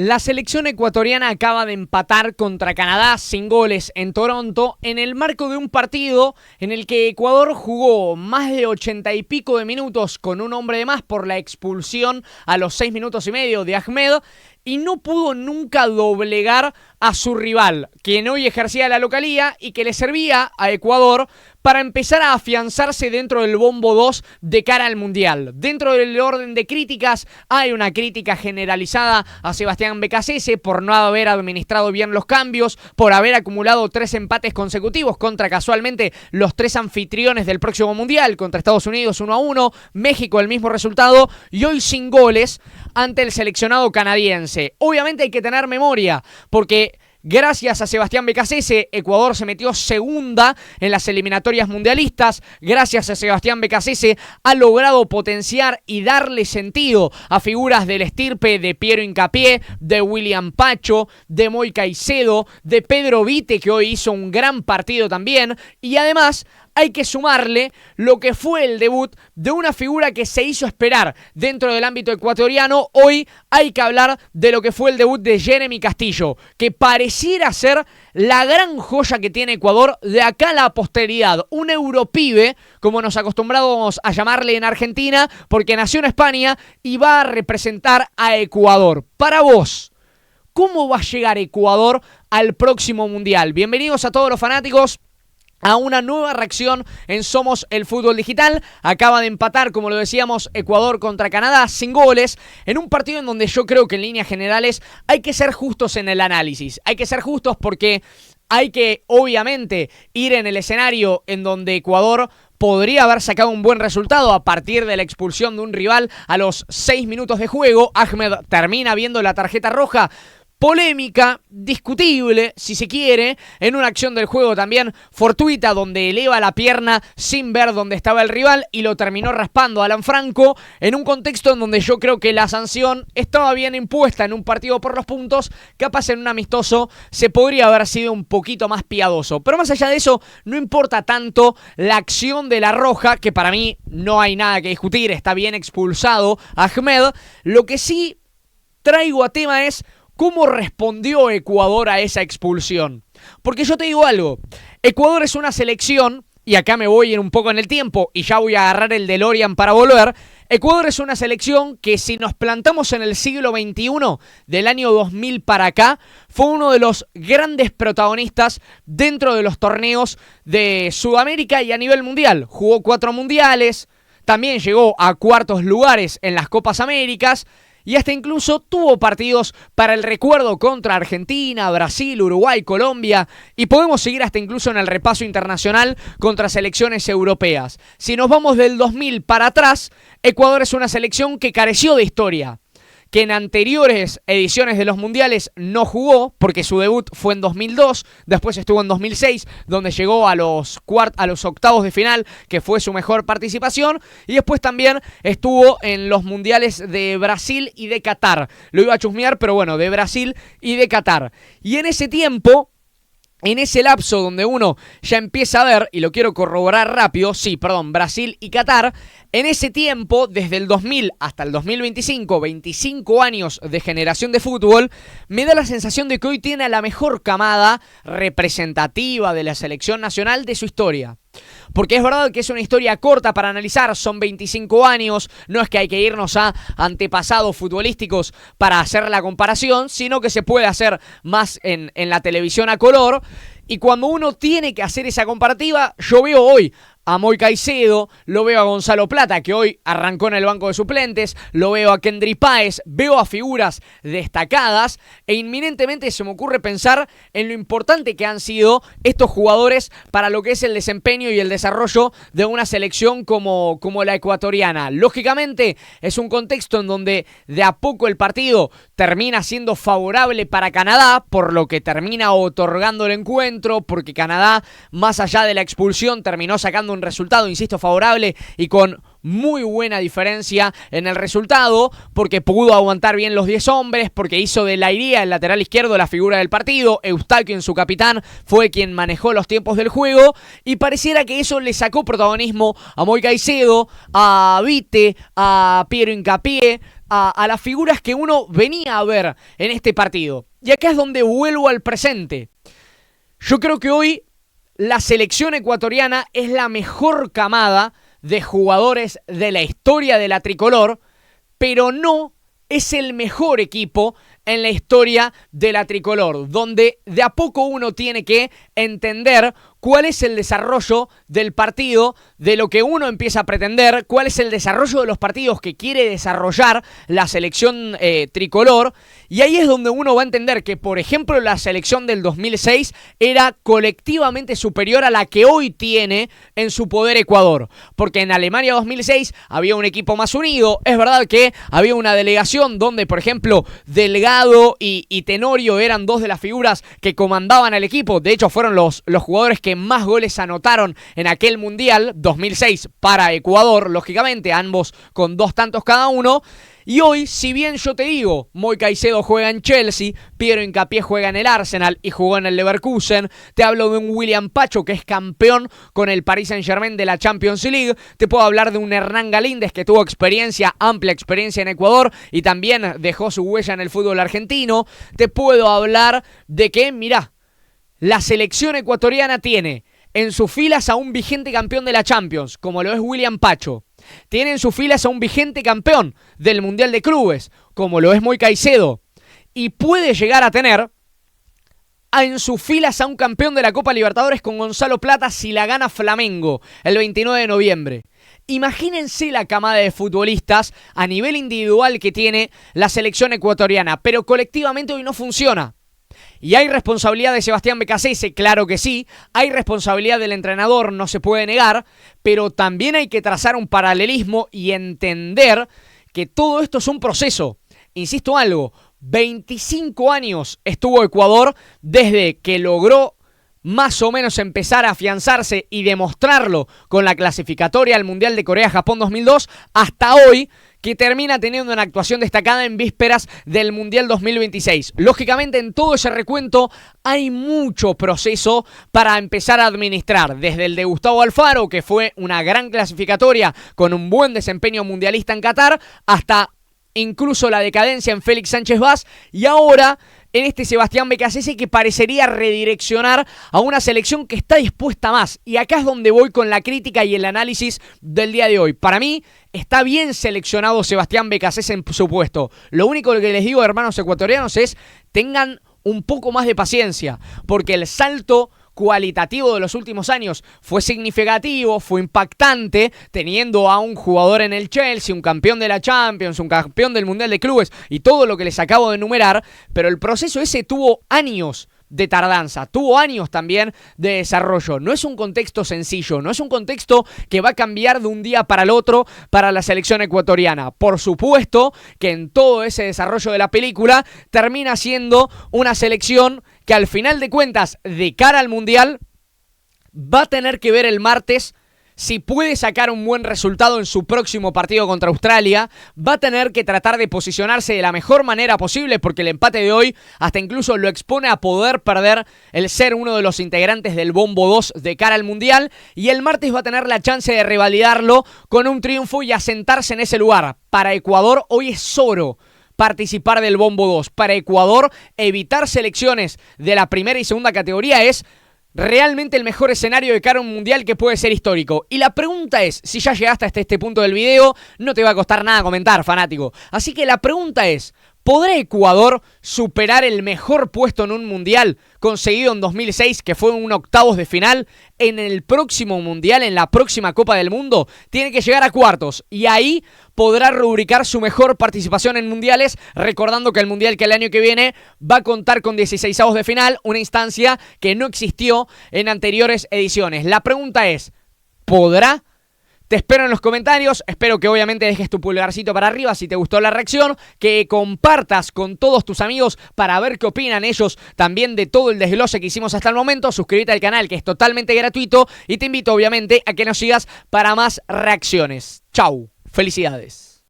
La selección ecuatoriana acaba de empatar contra Canadá sin goles en Toronto en el marco de un partido en el que Ecuador jugó más de 80 y pico de minutos con un hombre de más por la expulsión a los 6 minutos y medio de Ahmed y no pudo nunca doblegar a su rival, quien hoy ejercía la localía y que le servía a Ecuador para empezar a afianzarse dentro del bombo 2 de cara al Mundial. Dentro del orden de críticas hay una crítica generalizada a Sebastián Becasese por no haber administrado bien los cambios, por haber acumulado 3 empates consecutivos contra casualmente los 3 anfitriones del próximo Mundial, contra Estados Unidos 1-1, México el mismo resultado y hoy sin goles ante el seleccionado canadiense. Obviamente hay que tener memoria porque gracias a Sebastián Becasese, Ecuador se metió segunda en las eliminatorias mundialistas. Gracias a Sebastián Becasese ha logrado potenciar y darle sentido a figuras del estirpe de Piero Hincapié, de William Pacho, de Moy Caicedo, de Pedro Vite, que hoy hizo un gran partido también. Y además hay que sumarle lo que fue el debut de una figura que se hizo esperar dentro del ámbito ecuatoriano. Hoy hay que hablar de lo que fue el debut de Jeremy Castillo, que pareciera ser la gran joya que tiene Ecuador de acá a la posteridad. Un europibe, como nos acostumbramos a llamarle en Argentina, porque nació en España y va a representar a Ecuador. Para vos, ¿cómo va a llegar Ecuador al próximo Mundial? Bienvenidos a todos los fanáticos a una nueva reacción en Somos el Fútbol Digital. Acaba de empatar, como lo decíamos, Ecuador contra Canadá sin goles, en un partido en donde yo creo que en líneas generales hay que ser justos en el análisis. Hay que ser justos porque hay que, obviamente, ir en el escenario en donde Ecuador podría haber sacado un buen resultado a partir de la expulsión de un rival a los 6 minutos de juego. Ahmed termina viendo la tarjeta roja. Polémica, discutible, si se quiere, en una acción del juego también fortuita, donde eleva la pierna sin ver dónde estaba el rival y lo terminó raspando Alan Franco, en un contexto en donde yo creo que la sanción estaba bien impuesta en un partido por los puntos, capaz en un amistoso se podría haber sido un poquito más piadoso. Pero más allá de eso, no importa tanto la acción de la roja, que para mí no hay nada que discutir, está bien expulsado Ahmed. Lo que sí traigo a tema es ¿cómo respondió Ecuador a esa expulsión? Porque yo te digo algo, Ecuador es una selección, y acá me voy un poco en el tiempo y ya voy a agarrar el DeLorean para volver. Ecuador es una selección que si nos plantamos en el siglo XXI, del año 2000 para acá, fue uno de los grandes protagonistas dentro de los torneos de Sudamérica y a nivel mundial. Jugó 4 mundiales, también llegó a cuartos lugares en las Copas Américas, y hasta incluso tuvo partidos para el recuerdo contra Argentina, Brasil, Uruguay, Colombia, y podemos seguir hasta incluso en el repaso internacional contra selecciones europeas. Si nos vamos del 2000 para atrás, Ecuador es una selección que careció de historia, que en anteriores ediciones de los mundiales no jugó, porque su debut fue en 2002, después estuvo en 2006, donde llegó a los octavos de final, que fue su mejor participación, y después también estuvo en los mundiales de Brasil y de Qatar. Lo iba a chusmear, pero bueno, de Brasil y de Qatar. Y en ese tiempo, en ese lapso donde uno ya empieza a ver, y lo quiero corroborar rápido, Brasil y Qatar, en ese tiempo, desde el 2000 hasta el 2025, 25 años de generación de fútbol, me da la sensación de que hoy tiene a la mejor camada representativa de la selección nacional de su historia. Porque es verdad que es una historia corta para analizar, son 25 años, no es que hay que irnos a antepasados futbolísticos para hacer la comparación, sino que se puede hacer más en la televisión a color. Y cuando uno tiene que hacer esa comparativa, yo veo hoy a Moy Caicedo, lo veo a Gonzalo Plata, que hoy arrancó en el banco de suplentes, lo veo a Kendry Páez, veo a figuras destacadas e inminentemente se me ocurre pensar en lo importante que han sido estos jugadores para lo que es el desempeño y el desarrollo de una selección como la ecuatoriana. Lógicamente es un contexto en donde de a poco el partido termina siendo favorable para Canadá, por lo que termina otorgando el encuentro, porque Canadá, más allá de la expulsión, terminó sacando un resultado, insisto, favorable y con muy buena diferencia en el resultado, porque pudo aguantar bien los 10 hombres, porque hizo de Lairía, el lateral izquierdo, la figura del partido. Eustaquio, en su capitán, fue quien manejó los tiempos del juego, y pareciera que eso le sacó protagonismo a Moy Caicedo, a Vite, a Piero Hincapié, a las figuras que uno venía a ver en este partido. Y acá es donde vuelvo al presente. Yo creo que hoy la selección ecuatoriana es la mejor camada de jugadores de la historia de la tricolor, pero no es el mejor equipo en la historia de la tricolor, donde de a poco uno tiene que entender cuál es el desarrollo del partido, de lo que uno empieza a pretender, cuál es el desarrollo de los partidos que quiere desarrollar la selección tricolor, y ahí es donde uno va a entender que, por ejemplo, la selección del 2006 era colectivamente superior a la que hoy tiene en su poder Ecuador, porque en Alemania 2006 había un equipo más unido, es verdad que había una delegación donde, por ejemplo, Delgado y Tenorio eran dos de las figuras que comandaban al equipo, de hecho fueron los jugadores que más goles anotaron en aquel Mundial 2006 para Ecuador, lógicamente, ambos con 2 tantos cada uno. Y hoy, si bien yo te digo, Moy Caicedo juega en Chelsea, Piero Hincapié juega en el Arsenal y jugó en el Leverkusen, te hablo de un William Pacho que es campeón con el Paris Saint-Germain de la Champions League, te puedo hablar de un Hernán Galíndez que tuvo amplia experiencia en Ecuador y también dejó su huella en el fútbol argentino, te puedo hablar de que, mirá, la selección ecuatoriana tiene en sus filas a un vigente campeón de la Champions, como lo es William Pacho. Tiene en sus filas a un vigente campeón del Mundial de Clubes, como lo es Moy Caicedo. Y puede llegar a tener en sus filas a un campeón de la Copa Libertadores con Gonzalo Plata si la gana Flamengo el 29 de noviembre. Imagínense la camada de futbolistas a nivel individual que tiene la selección ecuatoriana, pero colectivamente hoy no funciona. ¿Y hay responsabilidad de Sebastián Becasese? Claro que sí. Hay responsabilidad del entrenador, no se puede negar, pero también hay que trazar un paralelismo y entender que todo esto es un proceso. Insisto algo, 25 años estuvo Ecuador desde que logró más o menos empezar a afianzarse y demostrarlo con la clasificatoria al Mundial de Corea-Japón 2002 hasta hoy, que termina teniendo una actuación destacada en vísperas del Mundial 2026. Lógicamente, en todo ese recuento hay mucho proceso para empezar a administrar, desde el de Gustavo Alfaro, que fue una gran clasificatoria con un buen desempeño mundialista en Qatar, hasta incluso la decadencia en Félix Sánchez Vaz, y ahora en este Sebastián Becasese que parecería redireccionar a una selección que está dispuesta a más. Y acá es donde voy con la crítica y el análisis del día de hoy. Para mí, está bien seleccionado Sebastián Becasese en su puesto. Lo único que les digo, hermanos ecuatorianos, es tengan un poco más de paciencia, porque el salto cualitativo de los últimos años fue significativo, fue impactante, teniendo a un jugador en el Chelsea, un campeón de la Champions, un campeón del Mundial de Clubes y todo lo que les acabo de enumerar, pero el proceso ese tuvo años de tardanza, tuvo años también de desarrollo. No es un contexto sencillo, no es un contexto que va a cambiar de un día para el otro para la selección ecuatoriana. Por supuesto que en todo ese desarrollo de la película termina siendo una selección que al final de cuentas, de cara al Mundial, va a tener que ver el martes si puede sacar un buen resultado en su próximo partido contra Australia. Va a tener que tratar de posicionarse de la mejor manera posible, porque el empate de hoy hasta incluso lo expone a poder perder el ser uno de los integrantes del Bombo 2 de cara al Mundial, y el martes va a tener la chance de revalidarlo con un triunfo y asentarse en ese lugar. Para Ecuador hoy es oro participar del Bombo 2. Para Ecuador, evitar selecciones de la primera y segunda categoría es realmente el mejor escenario de cara a un mundial que puede ser histórico. Y la pregunta es, si ya llegaste hasta este punto del video, no te va a costar nada comentar, fanático. Así que la pregunta es, ¿podrá Ecuador superar el mejor puesto en un mundial conseguido en 2006, que fue un octavos de final, en el próximo mundial, en la próxima Copa del Mundo? Tiene que llegar a cuartos y ahí podrá rubricar su mejor participación en mundiales, recordando que el mundial que el año que viene va a contar con 16avos de final, una instancia que no existió en anteriores ediciones. La pregunta es, ¿podrá? Te espero en los comentarios, espero que obviamente dejes tu pulgarcito para arriba si te gustó la reacción, que compartas con todos tus amigos para ver qué opinan ellos también de todo el desglose que hicimos hasta el momento. Suscríbete al canal, que es totalmente gratuito, y te invito obviamente a que nos sigas para más reacciones. Chau, felicidades.